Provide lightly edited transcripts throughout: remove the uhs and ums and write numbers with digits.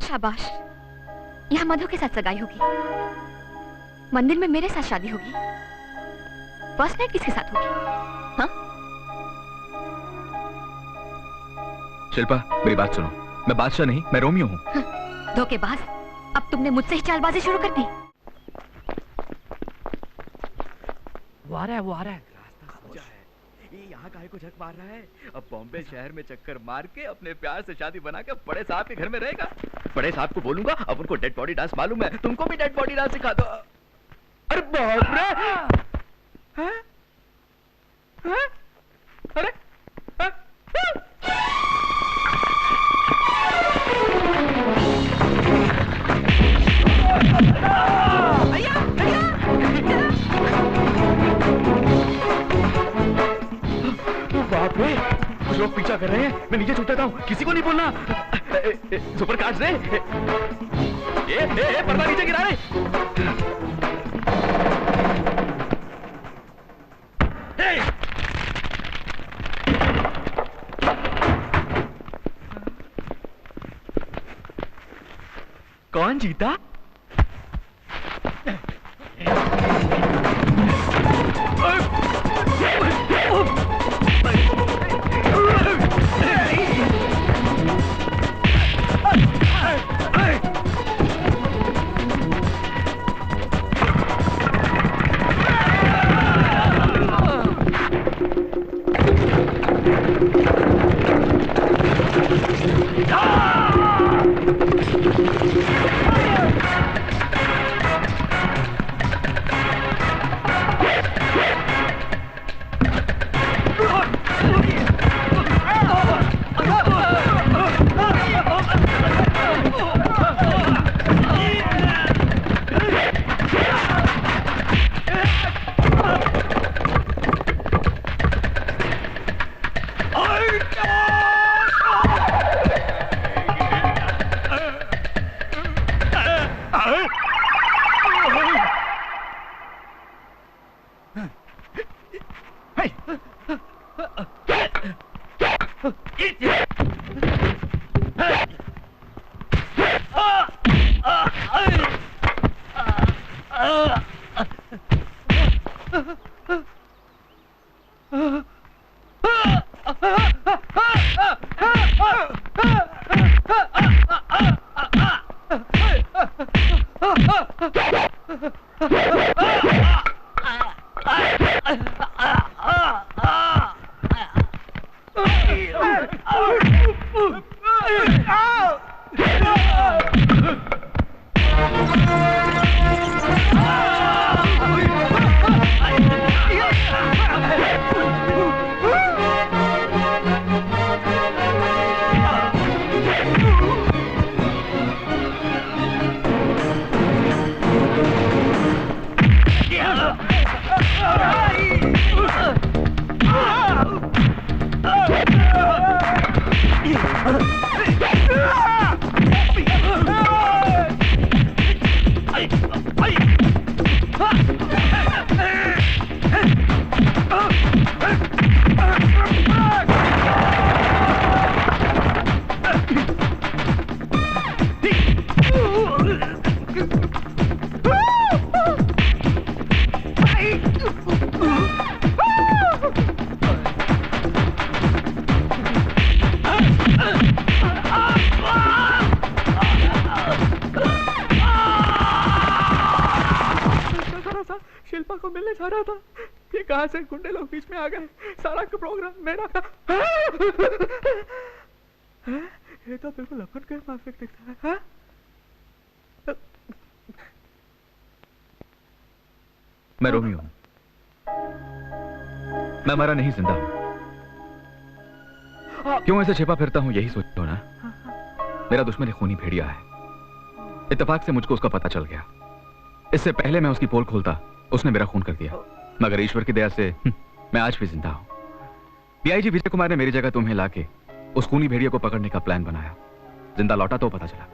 शाबाश, यहाँ मधु के साथ सगाई होगी, मंदिर में मेरे साथ शादी होगी, फर्स्ट नाइट किसके साथ होगी? हाँ? शिल्पा, मेरी बात सुनो, मैं बादशाह नहीं, मैं रोमियो हूँ। धोखेबाज, अब तुमने मुझसे ही चालबाजी शुरू कर दी। वो आ रहा है, वो आ रहा है। ये यहाँ काहे को झक मार रहा है? अब बॉम्बे शहर में चक्कर मार के अपने प्यार से शादी बना के बड़े साहब के घर में रहेगा। बड़े साहब को बोलूंगा, अब उनको डेड बॉडी डांस मालूम है, तुमको भी डेड बॉडी डांस सिखा दो। अरे बाप रे! हैं? हैं? अरे! बाप रे, कुछ लोग पीछा कर रहे हैं, मैं नीचे छूट जाता हूँ, किसी को नहीं बोलना। सुपर कार्ड्स रे, पर्दा नीचे गिरा रे। कौन जीता? शिल्पा को मिलने जा रहा था, ये कहां से गुंडे लोग बीच में आ गए, सारा का प्रोग्राम मेरा था। ये तो बिल्कुल अपन के माफिक दिखता है। मैं रोमियो हूं, मैं मरा नहीं, जिंदा हूं। क्यों ऐसे छिपा फिरता हूं, यही सोचो ना। मेरा दुश्मन एक खूनी भेड़िया है, इत्तेफाक से मुझको उसका पता चल गया। इससे पहले मैं उसकी पोल खोलता, उसने मेरा खून कर दिया, मगर ईश्वर की दया से मैं आज भी जिंदा हूं। डीआईजी विजय कुमार ने मेरी जगह तुम्हें लाके उस खूनी भेड़िया को पकड़ने का प्लान बनाया। जिंदा लौटा तो पता चला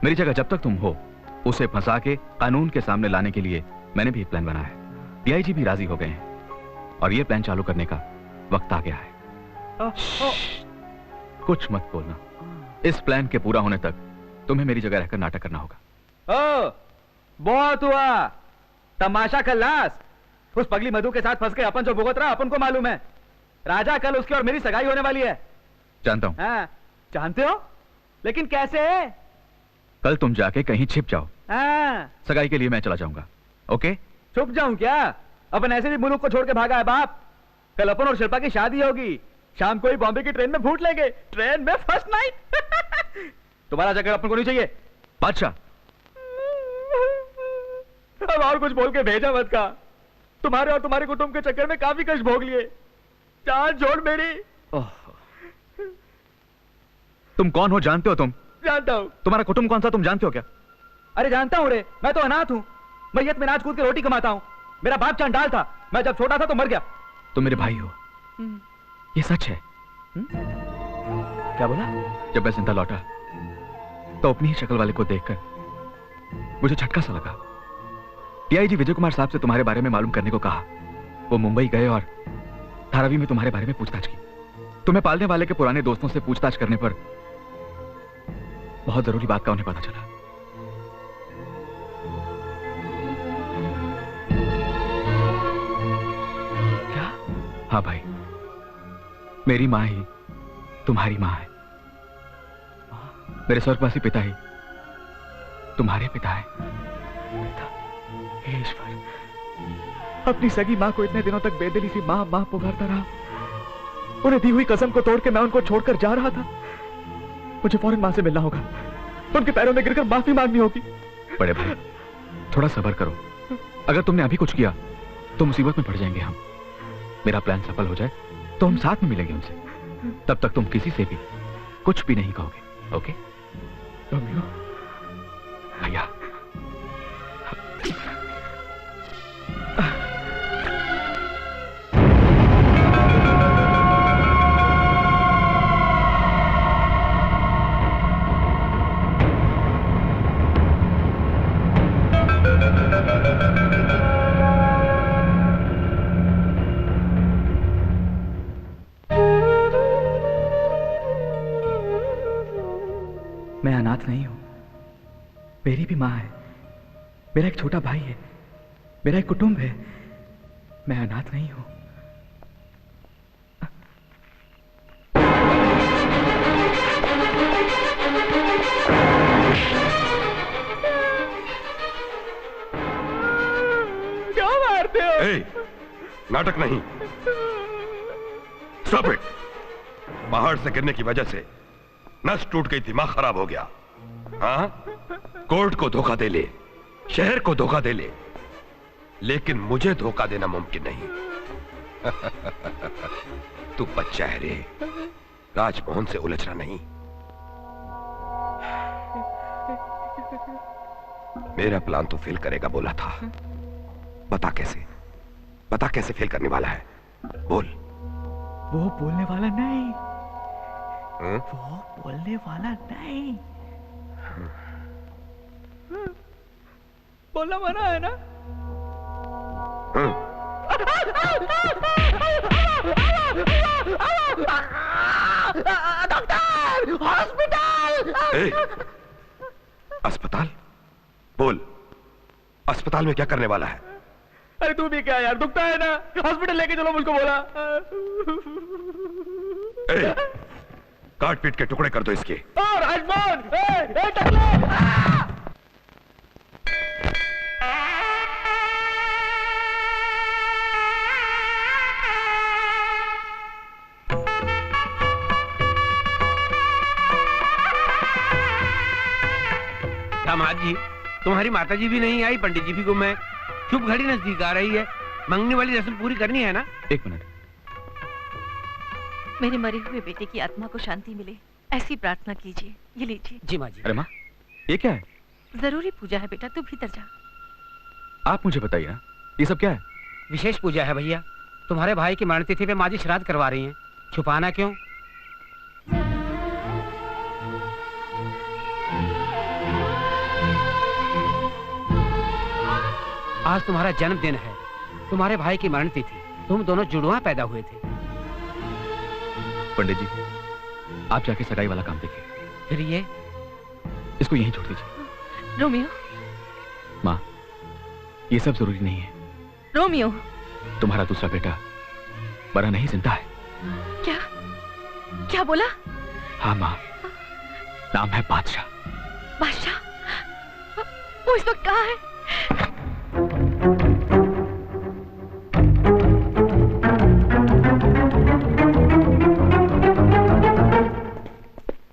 मेरी जगह जब तक तुम हो, उसे फंसा के कानून के सामने लाने के लिए मैंने भी एक प्लान बनाया है। डीआईजी भी राजी हो गए हैं और ये प्लान चालू करने का वक्त आ गया है। कुछ मत बोलना, इस प्लान के पूरा होने तक तुम्हें मेरी जगह रहकर नाटक करना होगा। ओ, बहुत हुआ तमाशा खल्लास। उस पगली मधु के साथ फंस के अपन जो भुगत रहा अपन को मालूम है। राजा कल उसकी और मेरी सगाई होने वाली है। जानता हूं। हाँ, जानते हो? लेकिन कैसे? कल तुम जाके कहीं छिप जाओ। हाँ, सगाई के लिए मैं चला जाऊंगा। ओके? छुप जाऊं क्या? अपन ऐसे भी मुल्क को छोड़ के भागा है बाप। कल अपन और शिल्पा की शादी होगी। शाम को ही बॉम्बे की ट्रेन में फूट लेंगे। ट्रेन में फर्स्ट नाइट। तुम्हारा जगह अपन को नहीं चाहिए। बादशाह, अब और कुछ बोल के भेजा मत का। तुम्हारे और तुम्हारे कुटुंब के चक्कर में काफी कष्ट भोग लिए। जान छोड़ मेरी। तुम कौन हो जानते हो? तुम जानता हूं। तुम्हारा कुटुंब कौन सा तुम जानते हो क्या? अरे जानता हूं रे, मैं तो अनाथ हूं। मैयत में नाच कूद के रोटी कमाता हूं। मेरा बाप चंडाल था। मैं जब छोटा था तो मर गया। तुम मेरे भाई हो, ये सच है। क्या बोला? जब मैं जिंदा लौटा तो अपनी ही शक्ल वाले को देखकर मुझे झटका सा लगा। डीआईजी विजय कुमार साहब से तुम्हारे बारे में मालूम करने को कहा। वो मुंबई गए और धारावी में तुम्हारे बारे में पूछताछ की। तुम्हें पालने वाले के पुराने दोस्तों से पूछताछ करने पर बहुत जरूरी बात का उन्हें पता चला। क्या? हाँ भाई, मेरी मां ही तुम्हारी मां है। मेरे स्वर्गवासी पिता ही तुम्हारे पिता है। हे ईश्वर, अपनी सगी मां को इतने दिनों तक बेदिली सी मां मां पुकारता रहा। उन्हें दी हुई कसम को तोड़ के मैं उनको छोड़कर जा रहा था। मुझे फौरन मां से मिलना होगा। उनके पैरों में गिरकर माफी मांगनी होगी। बड़े भाई, थोड़ा सब्र करो। अगर तुमने अभी कुछ किया तो मुसीबत में पड़ जाएंगे हम। मेरा प्लान सफल हो जाए तो हम साथ में मिलेंगे उनसे। तब तक तुम किसी से भी कुछ भी नहीं कहोगे। ओके? रोमियो, भैया, मैं अनाथ नहीं हूं। मेरी भी मां है। मेरा एक छोटा भाई है। मेरा एक कुटुंब है। मैं अनाथ नहीं हूं। क्या मारते हो? नाटक नहीं। Stop it. पहाड़ से गिरने की वजह से नस टूट गई, दिमाग खराब हो गया। हाँ? कोर्ट को धोखा दे ले, शहर को धोखा दे ले, लेकिन मुझे धोखा देना मुमकिन नहीं। तू बच्चा है रे, राजमोहन से उलझना नहीं। मेरा प्लान तो फेल करेगा बोला था। बता कैसे? बता कैसे फेल करने वाला है? बोल। वो बोलने वाला नहीं। हुँ? वो बोलने वाला नहीं। बोलना मना है ना? Doctor, hospital. अस्पताल? बोल, अस्पताल में क्या करने वाला है? अरे तू भी क्या यार, दुखता है ना? हॉस्पिटल लेके चलो मुझको बोला। काट पीट के टुकड़े कर दो इसके। राजमोहन, दामाद जी, तुम्हारी माता जी भी नहीं आई, पंडित जी भी गुम है। शुभ घड़ी नजदीक आ रही है, मंगने वाली रस्म पूरी करनी है ना? एक मिनट। मेरे मरे हुए बेटे की आत्मा को शांति मिले, ऐसी प्रार्थना कीजिए। ये लीजिए। जी माँ जी। अरे माँ, ये क्या है? जरूरी पूजा है बेटा, तू भीतर जा। आप मुझे बताइए ना, ये सब क्या है? विशेष पूजा है भैया। तुम्हारे भाई की मरण तिथि पे माँ जी श्राद्ध करवा रही हैं। छुपाना क्यों? आज तुम्हारा जन्मदिन है, तुम्हारे भाई की मरण तिथि। तुम दोनों जुड़वा पैदा हुए थे। पंडित जी, आप जाके सगाई वाला काम देखिए। फिर ये इसको यहीं छोड़ दीजिए। रोमियो, माँ, ये सब जरूरी नहीं है। रोमियो। तुम्हारा दूसरा बेटा मरा नहीं, जिंदा है। क्या क्या बोला? हाँ माँ, नाम है बादशाह। बादशाह? वो इस वक्त कहाँ है?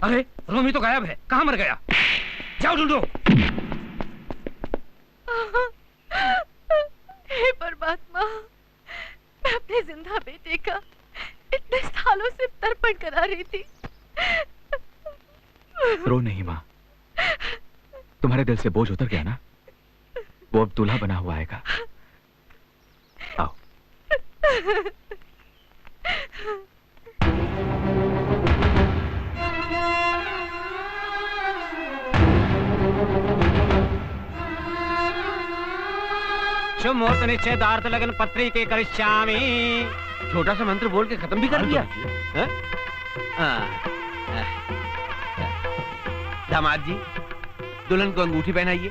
अरे रोमी तो गायब है, कहाँ मर गया? जाओ ढूंढो। हे परमात्मा, मैं अपने जिंदा बेटे का इतने सालों से तर्पण करा रही थी। रो नहीं माँ, तुम्हारे दिल से बोझ उतर गया ना? वो अब दूल्हा बना हुआ आएगा। आओ। शुभ मुहूर्त निश्चयदार्थ लगन पत्री के करिष्यामि। छोटा सा मंत्र बोल के खत्म भी कर दिया। दामाद जी, दुल्हन को अंगूठी पहनाइए।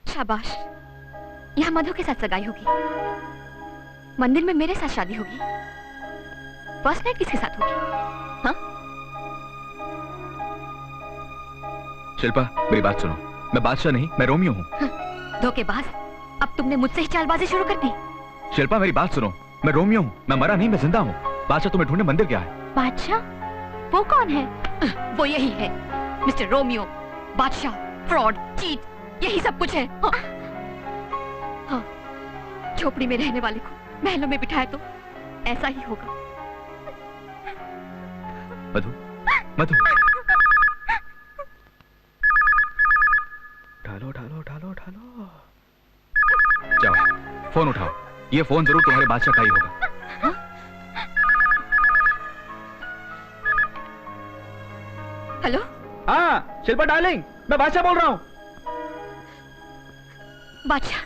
शाबाश, यहाँ मधु के साथ सगाई होगी, मंदिर में मेरे साथ शादी होगी, फर्स्ट नाइट किसके साथ होगी? हाँ? शिल्पा, मेरी बात सुनो। मैं बादशाह नहीं, मैं रोमियो हूँ। धोखेबाज, अब तुमने मुझसे ही चालबाजी शुरू कर दी। शिल्पा, मेरी बात सुनो। मैं रोमियो हूँ, मैं मरा नहीं, मैं जिंदा हूँ। बादशाह तुम्हें ढूंढने मंदिर गया है। बादशाह? वो कौन है? वो यही है, मिस्टर रोमियो। बादशाह, फ्रॉड, चीट, यही सब कुछ है। हाँ, हाँ, झोपड़ी में रहने वाले को महलों में बिठाया तो ऐसा ही होगा। मधु, मधु, उठालो, उठालो, उठालो, उठालो। जाओ, फोन उठाओ। ये फोन जरूर तुम्हारे बादशाह का ही होगा। हाँ? हेलो? हाँ, शिल्पा डार्लिंग, मैं बादशाह बोल रहा हूँ। बादशाह,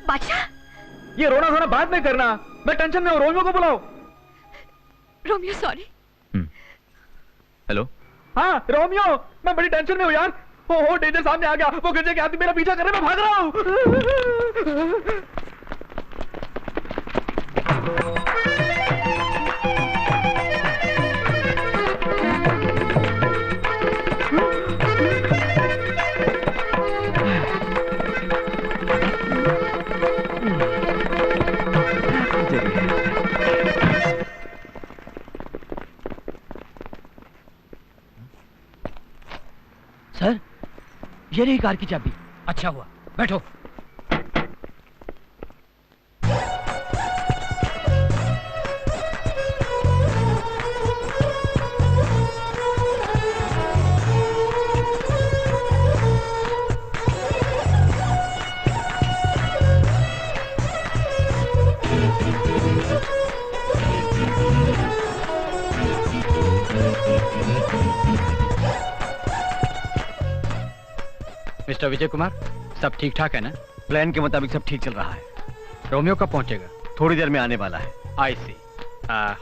बादशाह? ये रोना धोना बाद में करना, मैं टेंशन में हूँ। रोमियो को बुलाओ। Romeo, sorry. हेलो? हाँ रोमियो, मैं बड़ी टेंशन में हूँ यार। हो डेंजर सामने आ गया। वो गंजे के आदमी मेरा पीछा कर रहे, मैं भाग रहा हूँ। सर, ये रही कार की चाबी। अच्छा हुआ, बैठो। मिस्टर विजय कुमार, सब ठीक ठाक है ना? प्लान के मुताबिक सब ठीक चल रहा है। रोमियो कब पहुंचेगा? थोड़ी देर में आने वाला है। आई सी।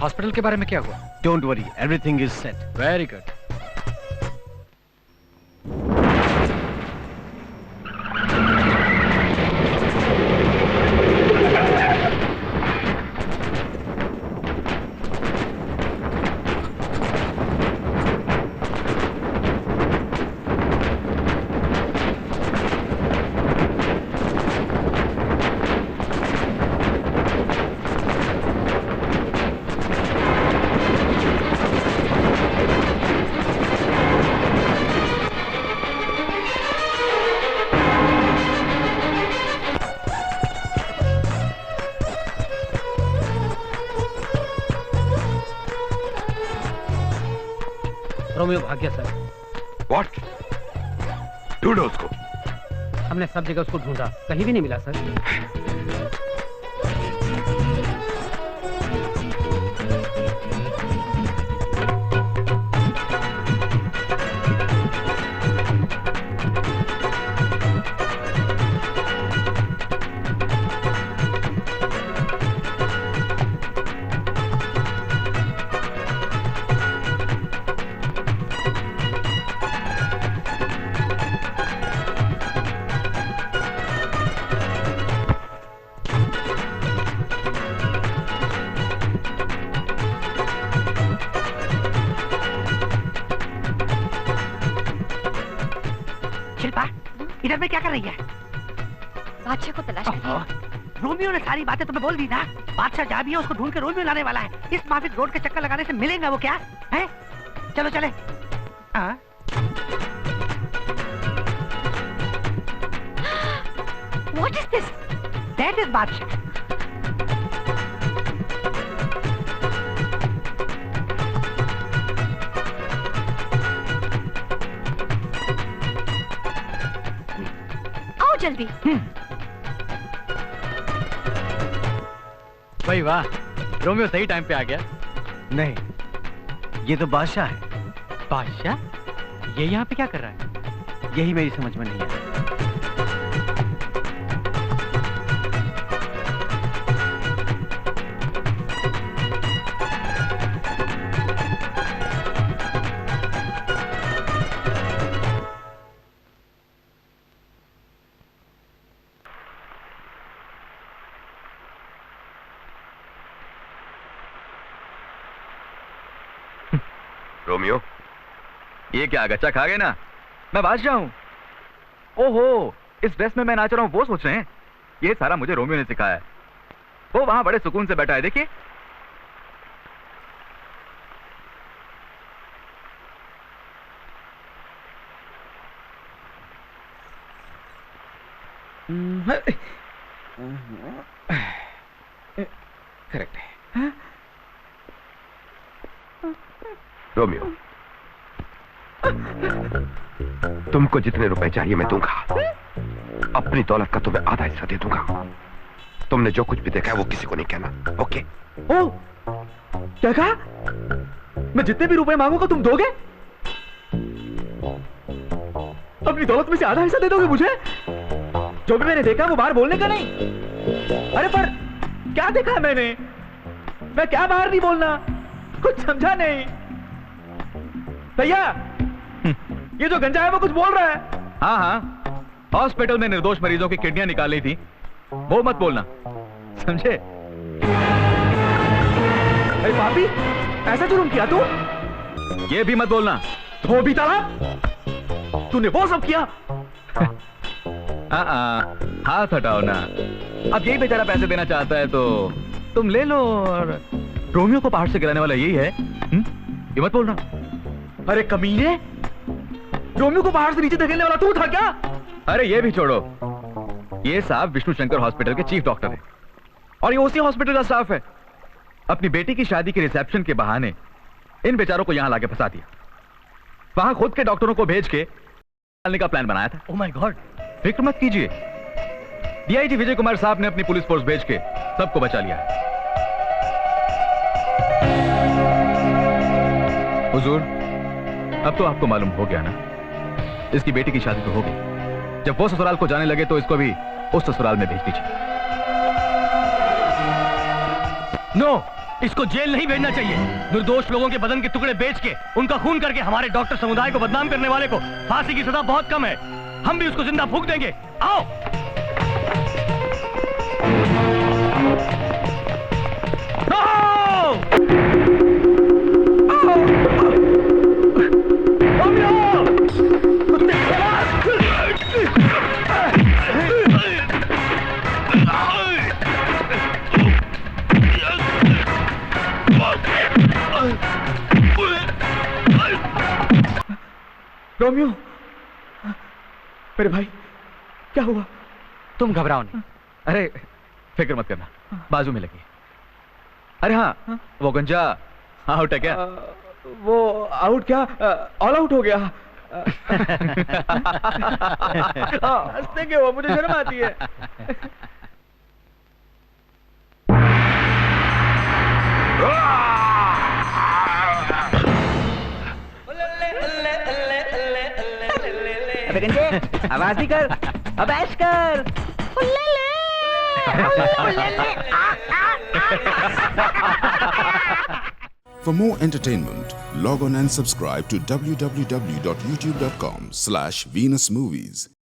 हॉस्पिटल के बारे में क्या हुआ? Don't worry, everything is set. Very good. Romeo भाग गया सर। व्हाट? ढूंढो उसको। हमने सब जगह उसको ढूंढा, कहीं भी नहीं मिला सर। इधर में क्या कर रही है? बादशाह को तलाश कर रही है। रोमियो ने सारी बातें तुम्हें बोल दी ना। बादशाह जहाँ भी है उसको ढूंढ के रोमियो लाने वाला है। इस माफिक रोड के चक्कर लगाने से मिलेगा वो क्या है? चलो चले। What is this? That is बादशाह। आओ जल्दी। भाई वाह, रोमियो सही टाइम पे आ गया। नहीं, ये तो बादशाह है। बादशाह ये यहाँ पे क्या कर रहा है? यही मेरी समझ में नहीं है। रोमियो, ये क्या गच्चा खा गए ना? मैं बादशाह हूं। ओहो, इस ड्रेस में मैं नाच रहा हूं वो सोच रहे हैं? ये सारा मुझे रोमियो ने सिखाया है। वो वहां बड़े सुकून से बैठा है, देखिए। करेक्ट है। रोमियो, तुमको जितने रुपए चाहिए मैं दूंगा। अपनी दौलत का तुम्हें आधा हिस्सा दे दूंगा। तुमने जो कुछ भी देखा है वो किसी को नहीं कहना, ओके? ओ, क्या कहा? मैं जितने भी रुपए मांगूंगा तुम दोगे? अपनी दौलत में से आधा हिस्सा दे दोगे मुझे? जो भी मैंने देखा वो बाहर बोलने का नहीं। अरे पर क्या देखा है मैंने? मैं क्या बाहर नहीं बोलना? कुछ समझा नहीं। भैया, ये जो गंजा है वो कुछ बोल रहा है। हाँ हाँ, हॉस्पिटल में निर्दोष मरीजों की किडनियां निकाली थी, वो मत बोलना, समझे? अरे पापी, ऐसा जुर्म किया तू? ये भी मत बोलना। तो भी ताला, तूने वो सब किया? हाथ हटाओ ना। अब यही बेचारा पैसे देना चाहता है तो तुम ले लो। और रोमियो को पहाड़ से गिराने वाला यही है। ये मत बोलना। अरे कमीने, रोमियो को पहाड़ से नीचे धकेलने वाला तू था क्या? अरे ये भी छोड़ो, ये साहब विष्णु शंकर हॉस्पिटल के चीफ डॉक्टर हैं और ये उसी हॉस्पिटल का स्टाफ है। अपनी बेटी की शादी के रिसेप्शन के बहाने इन बेचारों को यहां लाके फंसा दिया। वहां खुद के डॉक्टरों को भेज के डालने का प्लान बनाया था। Oh my God. फिक्र मत कीजिए, डीआईजी विजय कुमार साहब ने अपनी पुलिस फोर्स भेज के सबको बचा लिया। हुजूर, अब तो आपको मालूम हो गया ना, इसकी बेटी की शादी तो हो गई। जब वो ससुराल को जाने लगे तो इसको भी उस ससुराल में भेज दीजिए। नो, इसको जेल नहीं भेजना चाहिए। निर्दोष लोगों के बदन के टुकड़े बेच के, उनका खून करके हमारे डॉक्टर समुदाय को बदनाम करने वाले को फांसी की सजा बहुत कम है। हम भी उसको जिंदा फूंक देंगे। आओ। रोमियो, मेरे भाई, क्या हुआ? तुम घबराओ नहीं। अरे फिक्र मत करना, बाजू में लगी। अरे हाँ, वो गंजा आउट है क्या? वो आउट क्या, ऑल आउट हो गया। हंसने के वो, मुझे शर्म आती है। अबे गंजे, आवाज नहीं कर, अब ऐश कर। For more entertainment, log on and subscribe to www.youtube.com/VenusMovies.